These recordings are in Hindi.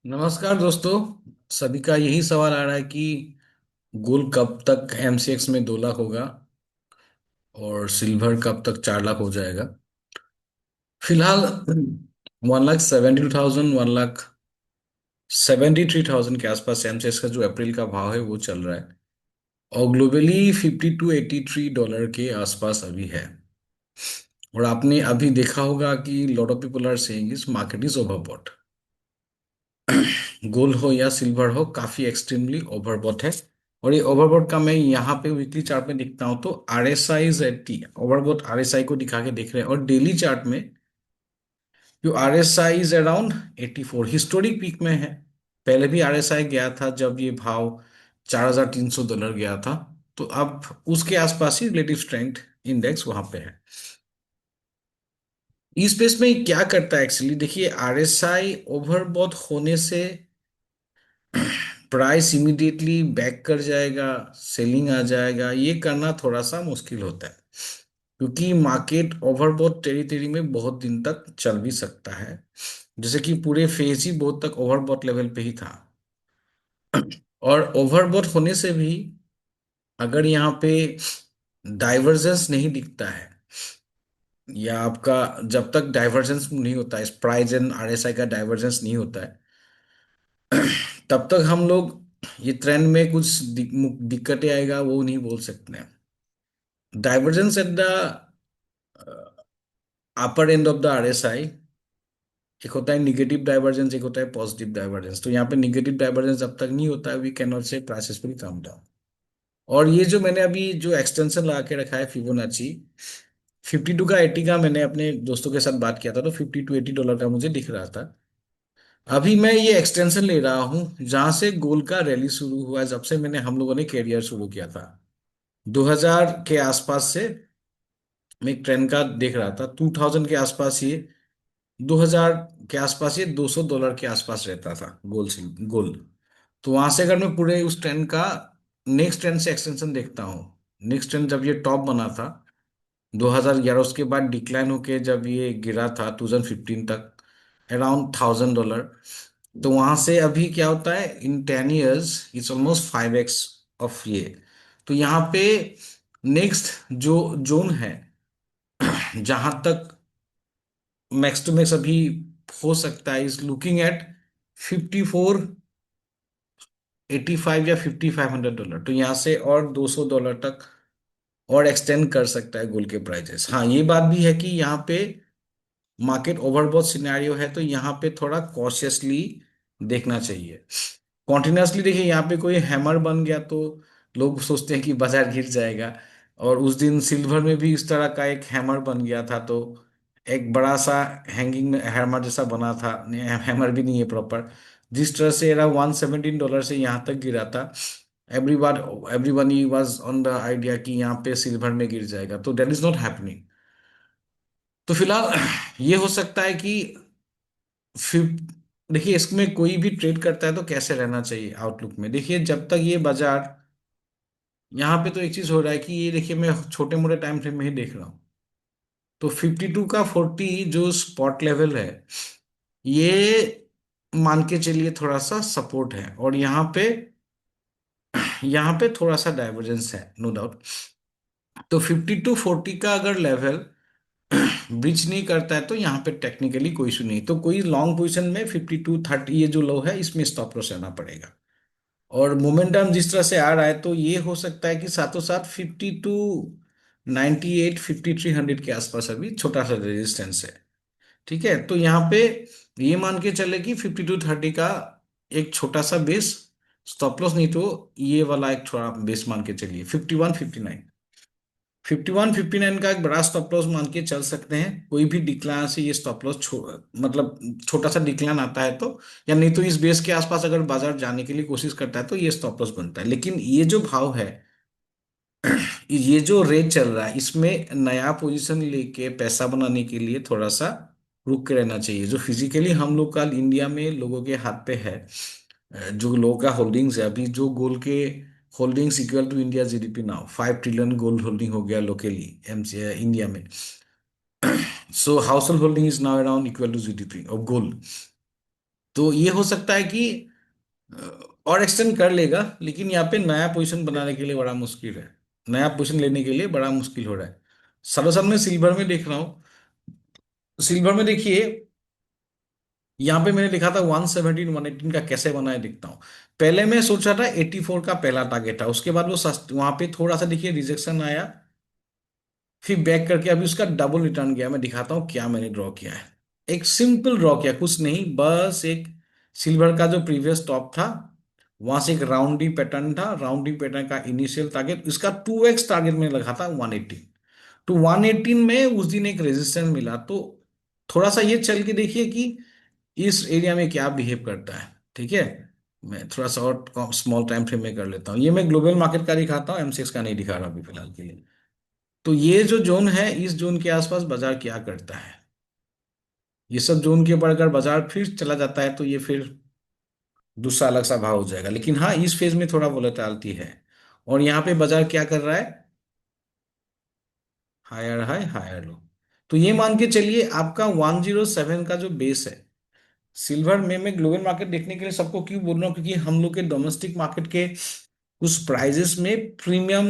नमस्कार दोस्तों। सभी का यही सवाल आ रहा है कि गोल्ड कब तक एमसीएक्स में 2 लाख होगा और सिल्वर कब तक 4 लाख हो जाएगा। फिलहाल 1,72,000 1,73,000 के आसपास एमसीएक्स का जो अप्रैल का भाव है वो चल रहा है। और ग्लोबली $52-83 के आसपास अभी है। और आपने अभी देखा होगा कि lot of people are saying इस मार्केट इज ओवरबॉट। गोल्ड हो या सिल्वर हो काफी एक्सट्रीमली ओवरबॉट है। और ये ओवरबॉट का मैं यहाँ पे वीकली चार्ट में दिखता हूँ तो RSI इज 80। ओवरबॉट RSI को दिखा के देख रहे हैं और डेली चार्ट में जो RSI is around 84 historic peak में है। पहले भी RSI गया था जब ये भाव $4,300 गया था। तो अब उसके आसपास ही रिलेटिव स्ट्रेंथ इंडेक्स वहां पे है। इस स्पेस में क्या करता है एक्चुअली देखिए, RSI ओवरबॉट होने से प्राइस इमीडिएटली बैक कर जाएगा, सेलिंग आ जाएगा, ये करना थोड़ा सा मुश्किल होता है क्योंकि मार्केट ओवरबॉट टेरिटरी में बहुत दिन तक चल भी सकता है। जैसे कि पूरे फेज ही बहुत तक ओवरबॉट लेवल पे ही था। और ओवरबॉट होने से भी अगर यहाँ पे डाइवर्जेंस नहीं दिखता है या आपका जब तक डाइवर्जेंस नहीं होता है, प्राइस एंड RSI का डाइवर्जेंस नहीं होता है, तब तक हम लोग ये ट्रेंड में कुछ दिक्कतें आएगा वो नहीं बोल सकते हैं। Divergence at the upper end of the RSI, एक होता है निगेटिव डाइवर्जेंस, एक होता है पॉजिटिव डाइवर्जेंस। तो यहाँ पे निगेटिव डाइवर्जेंस जब तक नहीं होता है वी कैन नॉट से प्राइसेस विल कम डाउन। और ये जो मैंने अभी जो एक्सटेंशन लगा के रखा है फिबोनाची 52 का 80 का, मैंने अपने दोस्तों के साथ बात किया था तो $50 to $80 का मुझे दिख रहा था। अभी मैं ये एक्सटेंशन ले रहा हूँ जहां से गोल्ड का रैली शुरू हुआ जब से मैंने हम लोगों ने कैरियर शुरू किया था 2000 के आसपास से। मैं एक ट्रेंड का देख रहा था 2000 के आसपास ये 2000 के आसपास ये $200 के आसपास रहता था गोल्ड से गोल्ड। तो वहां से अगर मैं पूरे उस ट्रेंड का नेक्स्ट ट्रेंड से एक्सटेंशन देखता हूँ, नेक्स्ट ट्रेंड जब ये टॉप बना था 2011, उसके बाद डिक्लाइन होके जब ये गिरा था 2015 तक अराउंड $1,000। तो वहां से अभी क्या होता है इन 10 years it's almost 5x of ये। तो यहाँ पे नेक्स्ट जो जोन है जहां तक मैक्स टू मैक्स अभी हो सकता है इज लुकिंग एट 5485 या $5,500। तो यहाँ से और $200 तक और एक्सटेंड कर सकता है गोल्ड के प्राइजेस। हाँ ये बात भी है कि यहाँ पे मार्केट ओवरबॉट सिनेरियो है तो यहाँ पे थोड़ा कॉशियसली देखना चाहिए। कॉन्टिन्यूसली देखिए यहाँ पे कोई हैमर बन गया तो लोग सोचते हैं कि बाजार गिर जाएगा। और उस दिन सिल्वर में भी इस तरह का एक हैमर बन गया था तो एक बड़ा सा हैंगिंग हैमर जैसा बना था, हैमर भी नहीं है प्रॉपर। जिस तरह से era $117 से यहाँ तक गिरा था, everyone everyone was on the idea कि यहाँ पे सिल्वर में गिर जाएगा, तो दैट इज नॉट हैपनिंग। तो फिलहाल ये हो सकता है कि फिर देखिए इसमें कोई भी ट्रेड करता है तो कैसे रहना चाहिए आउटलुक में। देखिए जब तक ये बाजार यहाँ पे, तो एक चीज हो रहा है कि ये देखिए मैं छोटे मोटे टाइम फ्रेम में ही देख रहा हूँ तो 52 का 40 जो स्पॉट लेवल है ये मान के चलिए थोड़ा सा सपोर्ट है। और यहाँ पे थोड़ा सा डाइवर्जेंस है नो डाउट। तो 52-40 का अगर लेवल ब्रिज नहीं करता है तो यहाँ पे टेक्निकली कोई इशू नहीं, तो कोई लॉन्ग पोजीशन में 52-30 ये जो लो है इसमें स्टॉप लॉस रहना पड़ेगा। और मोमेंटम जिस तरह से आ रहा है तो ये हो सकता है कि साथों साथ 5298 5300 के आसपास अभी छोटा सा रेजिस्टेंस है। ठीक है, तो यहाँ पे ये मान के चले कि 5230 का एक छोटा सा बेस स्टॉप लॉस, नहीं तो ये वाला एक छोटा बेस मान के चलिए 5159। 5159 का एक बड़ा स्टॉप लॉस मान के चल सकते हैं। कोई भी डिक्लाइन से ये स्टॉप लॉस मतलब छोटा सा डिक्लाइन आता है तो, या नहीं तो इस बेस के आसपास अगर बाजार जाने के लिए कोशिश करता है तो ये स्टॉप लॉस बनता है। लेकिन ये जो भाव है ये जो रेट चल रहा है इसमें नया पोजीशन लेके पैसा बनाने के लिए थोड़ा सा रुक के रहना चाहिए। जो फिजिकली हम लोग का इंडिया में लोगों के हाथ पे है, जो लोगों का होल्डिंग्स है अभी, जो गोल्ड के holdings equal to India GDP now 5 trillion gold holding हो गया लोकली एमसी इंडिया में। So household holding is now around equal to GDP of gold. तो ये हो सकता है कि और एक्सटेंड कर लेगा, लेकिन यहाँ पे नया पोजीशन बनाने के लिए बड़ा मुश्किल है। नया पोजीशन लेने के लिए बड़ा मुश्किल हो रहा है। सरासर मैं सिल्वर में देख रहा हूँ। सिल्वर में देखिए, यहाँ पे मैंने लिखा था 117 118 का कैसे बनाए दिखता हूँ। पहले मैं सोच रहा था 84 का पहला टारगेट था, उसके बाद वो वहां पे थोड़ा सा देखिए रिजेक्शन आया, फिर बैक करके अभी उसका डबल रिटर्न गया। मैं दिखाता हूँ क्या मैंने ड्रॉ किया है। एक सिंपल ड्रॉ किया, कुछ नहीं, बस एक सिल्वर का जो प्रीवियस टॉप था, वहां से एक राउंडी पैटर्न था, राउंडी पैटर्न का इनिशियल टारगेट, इसका 2x टारगेट में लगा था 118। तो 118 में उस दिन एक रेजिस्टेंस मिला। तो थोड़ा सा ये चल के देखिए कि इस एरिया में क्या बिहेव करता है। ठीक है, मैं थोड़ा सा और स्मॉल टाइम फ्रेम में कर लेता हूँ। ये मैं ग्लोबल मार्केट का दिखाता हूँ, एमसीएक्स का नहीं दिखा रहा अभी फिलहाल के लिए। तो ये जो जोन है, इस जोन के आसपास बाजार क्या करता है। ये सब जोन के ऊपर अगर बाजार फिर चला जाता है तो ये फिर दूसरा अलग सा भाव हो जाएगा। लेकिन हाँ, इस फेज में थोड़ा वोलेटिलिटी है। और यहाँ पे बाजार क्या कर रहा है, हायर हाई हायर लो। तो ये मान के चलिए आपका 107 का जो बेस है। सिल्वर में मैं ग्लोबल मार्केट देखने के लिए सबको क्यों बोल रहा हूँ, क्योंकि हम लोग के डोमेस्टिक मार्केट के उस प्राइजेस में प्रीमियम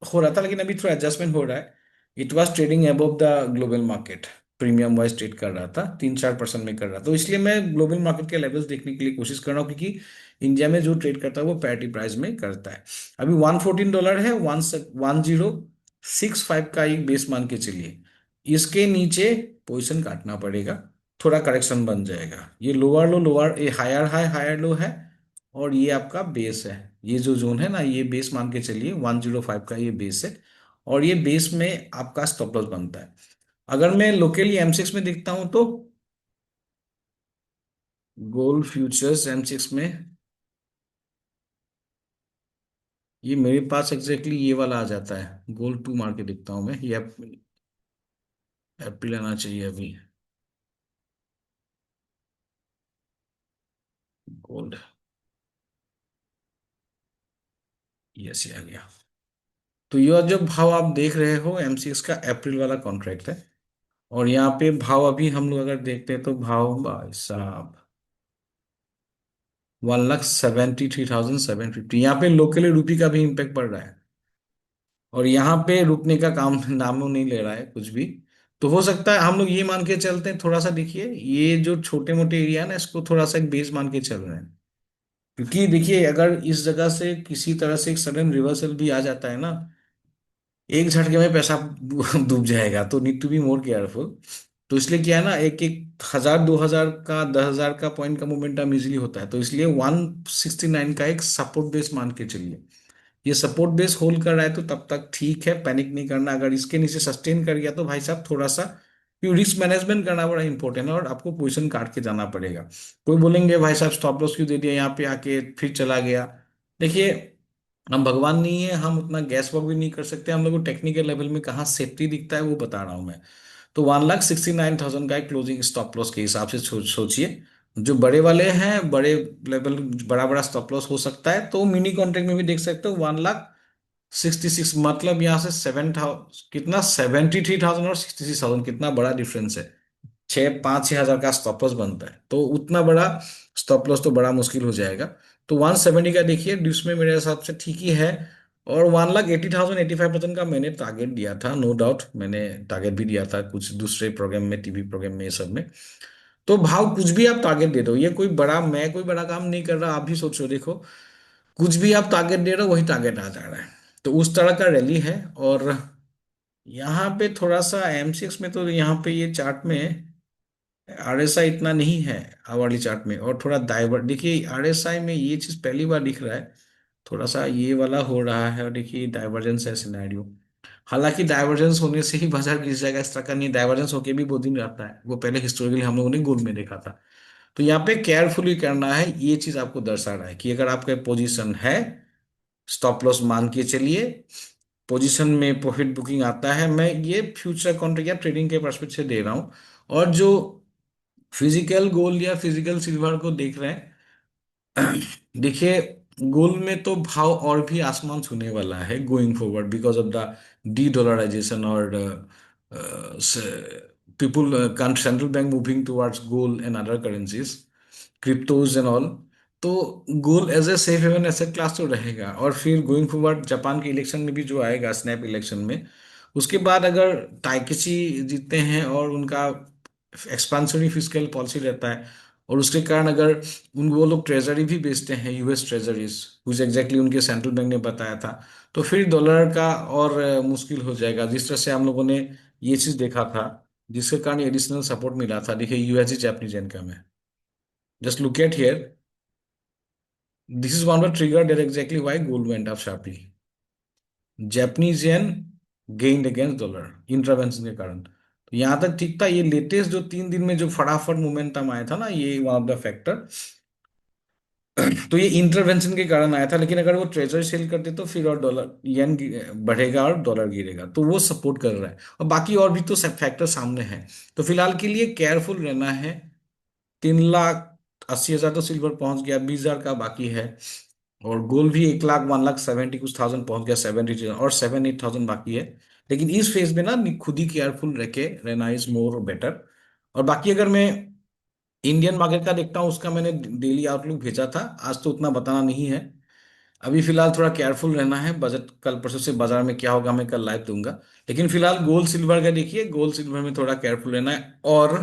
हो रहा था, लेकिन अभी थोड़ा एडजस्टमेंट हो रहा है। It was trading above the global market, premium wise trade कर रहा था, 3-4% में कर रहा था। तो इसलिए मैं ग्लोबल मार्केट के लेवल्स देखने के लिए कोशिश कर रहा हूँ, क्योंकि इंडिया में जो ट्रेड करता है वो पैरिटी प्राइस में करता है। अभी $114 है, 1065 का एक बेस मान के चलिए। इसके नीचे पोजिशन काटना पड़ेगा, थोड़ा करेक्शन बन जाएगा। ये लोअर लो लोअर, ये हायर हाई हायर लो है, और ये आपका बेस है। ये जो जोन है ना, ये बेस मान के चलिए 105 का ये बेस है। और ये बेस में आपका स्टॉप लॉस बनता है। अगर मैं लोकली M6 में देखता हूं तो गोल्ड फ्यूचर्स M6 में, ये मेरे पास एग्जैक्टली ये वाला आ जाता है। गोल्ड 2 मार के देखता हूं मैं, ये अप्रैल आना चाहिए अभी। गोल्ड, यस ये आ गया। तो यह जो भाव आप देख रहे हो M6 का अप्रैल वाला कॉन्ट्रैक्ट है। और यहाँ पे भाव अभी हम लोग अगर देखते हैं तो भाव भाई साहब 1,73,750, यहाँ पे लोकली रुपी का भी इम्पेक्ट पड़ रहा है। और यहाँ पे रुकने का काम नामो नहीं ले रहा है कुछ भी। तो हो सकता है हम लोग ये मान के चलते हैं, थोड़ा सा देखिए ये जो छोटे मोटे एरिया है ना, इसको थोड़ा सा एक बेस मान के चल रहे हैं। क्योंकि देखिए अगर इस जगह से किसी तरह से एक सडन रिवर्सल भी आ जाता है ना, एक झटके में पैसा डूब जाएगा। तो need to be more careful. तो इसलिए क्या है ना, एक एक हजार 2,000 का 10,000 का पॉइंट का मोमेंटम इजीली होता है। तो इसलिए 169 का एक सपोर्ट बेस मान के चलिए। ये सपोर्ट बेस होल्ड कर रहा है तो तब तक ठीक है, पैनिक नहीं करना। अगर इसके नीचे सस्टेन कर गया तो भाई साहब थोड़ा सा, क्योंकि रिस्क मैनेजमेंट करना बड़ा इंपॉर्टेंट है और आपको पोजीशन काट के जाना पड़ेगा। कोई बोलेंगे भाई साहब स्टॉप लॉस क्यों दे दिया यहाँ पे आके फिर चला गया। देखिए, हम भगवान नहीं है, हम उतना गैस वर्क भी नहीं कर सकते। हम लोग को टेक्निकल लेवल में कहाँ सेफ्टी दिखता है वो बता रहा हूँ मैं। तो 1,69,000 का एक क्लोजिंग स्टॉप लॉस के हिसाब से सोचिए। जो बड़े वाले हैं, बड़े लेवल, बड़ा बड़ा स्टॉप लॉस हो सकता है। तो मिनी कॉन्ट्रैक्ट में भी देख सकते हो 1,66,000, मतलब यहाँ से 7,000 कितना, 73,000 और 66,000, कितना बड़ा डिफरेंस है। 6-5-6 हजार का स्टॉप लॉस बनता है, तो उतना बड़ा स्टॉप लॉस तो बड़ा मुश्किल हो जाएगा। तो 170 का देखिए डिप्स में मेरे हिसाब से ठीक ही है। और 1,80,000 85% का मैंने टारगेट दिया था, नो डाउट मैंने टारगेट भी दिया था कुछ दूसरे प्रोग्राम में, टीवी प्रोग्राम में, ये सब में। तो भाव कुछ भी आप टारगेट दे दो, ये कोई बड़ा, मैं कोई बड़ा काम नहीं कर रहा, आप भी सोचो। देखो, कुछ भी आप टारगेट दे रहे हो वही टारगेट आ जा रहा है। तो उस तरह का रैली है। और यहाँ पे थोड़ा सा M6 में, तो यहाँ पे ये चार्ट में RSI इतना नहीं है आवर्ली चार्ट में। और थोड़ा डाइवर देखिए, RSI में ये चीज पहली बार दिख रहा है, थोड़ा सा ये वाला हो रहा है। और देखिए डाइवर्जेंस है सिनेरियो। हालांकि डाइवर्जेंस होने से ही बाजार गिर जाएगा इस तरह का नहीं, डाइवर्जेंस होके भी बहुत दिन रहता है, वो पहले हिस्टोरिकली हम लोगों ने गोल्ड में देखा था। तो यहाँ पे केयरफुली करना है, ये चीज आपको दर्शा रहा है कि अगर आपका पोजीशन है, स्टॉप लॉस मान के चलिए। पोजीशन में प्रॉफिट बुकिंग आता है, मैं ये फ्यूचर कॉन्ट्रैक्ट या ट्रेडिंग के पर्सपेक्टिव से दे रहा हूँ। और जो फिजिकल गोल्ड या फिजिकल सिल्वर को देख रहे हैं, देखिए गोल्ड में तो भाव और भी आसमान छूने वाला है going forward, because of the de dollarisation और people central bank moving towards gold and other currencies. Cryptos and all. तो gold as a safe haven asset class तो रहेगा। और फिर गोइंग फॉरवर्ड जापान के इलेक्शन में भी जो आएगा, स्नैप इलेक्शन में, उसके बाद अगर ताइकेची जीतते हैं और उनका एक्सपांशनरी फिस्कल पॉलिसी रहता है, और उसके कारण अगर उन वो लोग ट्रेजरी भी बेचते हैं, यूएस ट्रेजरीज, कुछ एग्जैक्टली उनके सेंट्रल बैंक ने बताया था, तो फिर डॉलर का और मुश्किल हो जाएगा। जिस तरह से हम लोगों ने ये चीज देखा था, जिसके कारण एडिशनल सपोर्ट मिला था, देखिए यूएसडी जापानीज इनकम है। Just look at here. This is one of the trigger that exactly why gold went up sharply. Japanese yen gained against dollar intervention के कारण। तो यहाँ तक ठीक था। ये लेटेस्ट जो 3 दिन में जो फटाफट मोमेंटम आया था ना, ये वन ऑफ द फैक्टर। तो ये इंटरवेंशन के कारण आया था, लेकिन अगर वो ट्रेजर सेल करते तो फिर और डॉलर येन बढ़ेगा और डॉलर गिरेगा, तो वो सपोर्ट कर रहा है। और बाकी और भी तो फैक्टर सामने हैं। तो फिलहाल के लिए केयरफुल रहना है। 3,80,000 तो सिल्वर पहुंच गया, 20,000 का बाकी है। और गोल्ड भी 1 लाख 1,70 कुछ थाउजेंड पहुंच गया, 70 और 7-8 थाउजेंड बाकी है। लेकिन इस फेज में ना खुद ही केयरफुल रह के रहना इज मोर बेटर। और बाकी अगर मैं इंडियन मार्केट का देखता हूँ, उसका मैंने डेली आउटलुक भेजा था, आज तो उतना बताना नहीं है। अभी फिलहाल थोड़ा केयरफुल रहना है। बजट कल परसों से बाजार में क्या होगा मैं कल लाइव दूंगा। लेकिन फिलहाल गोल्ड सिल्वर का देखिए, गोल्ड सिल्वर में थोड़ा केयरफुल रहना है। और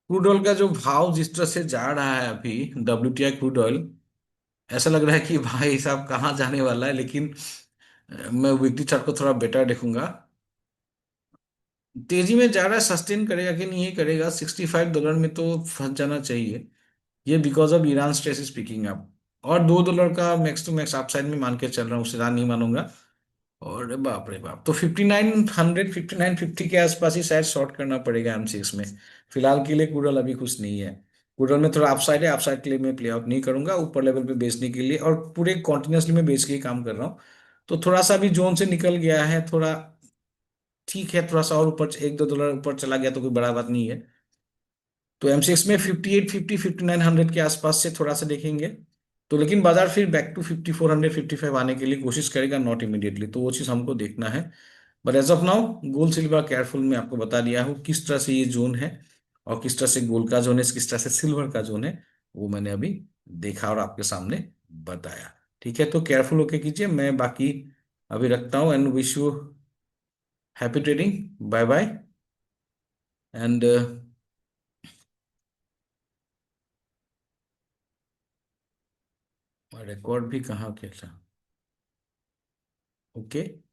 क्रूड ऑयल का जो भाव जिस तरह से जा रहा है अभी, WTI क्रूड ऑयल, ऐसा लग रहा है कि भाई साहब कहाँ जाने वाला है। लेकिन मैं वीकली चार्ट को थोड़ा बेटर देखूंगा। तेजी में जा रहा है, सस्टेन करेगा कि नहीं करेगा, $65 में तो फंस जाना चाहिए। ये because of Iran stress is picking up. और $2 का मैक्स टू मैक्स अपसाइड में मान के चल रहा हूँ, उससे ज्यादा नहीं मानूंगा। और बाप रे बाप, तो 5900 5950 के आसपास ही शायद शॉर्ट करना पड़ेगा M6 में। फिलहाल के लिए कुरल अभी कुछ नहीं है। कुरल में थोड़ा अपसाइड है, अपसाइड के लिए मैं प्ले आउट नहीं करूंगा, ऊपर लेवल पे बेचने के लिए, और पूरे कॉन्टिन्यूसली में बेच के ही काम कर रहा हूँ। तो थोड़ा सा भी जोन से निकल गया है थोड़ा, ठीक है, थोड़ा सा और ऊपर $1-2 ऊपर चला गया तो कोई बड़ा बात नहीं है। तो M6 में 5850 5900 के आसपास से थोड़ा सा देखेंगे। तो लेकिन बाजार फिर बैक टू 5400 55 आने के लिए कोशिश करेगा, नॉट इमीडिएटली, तो वो चीज हमको देखना है। But as of now gold silver careful में आपको बता दिया हूँ किस तरह से ये जोन है, और किस तरह से गोल्ड का जोन है, किस तरह से सिल्वर का जोन है, वो मैंने अभी देखा और आपके सामने बताया। ठीक है, तो केयरफुल होके कीजिए। मैं बाकी अभी रखता हूँ, and wish you happy trading. Bye bye. And record भी कहाँ के था? ओके।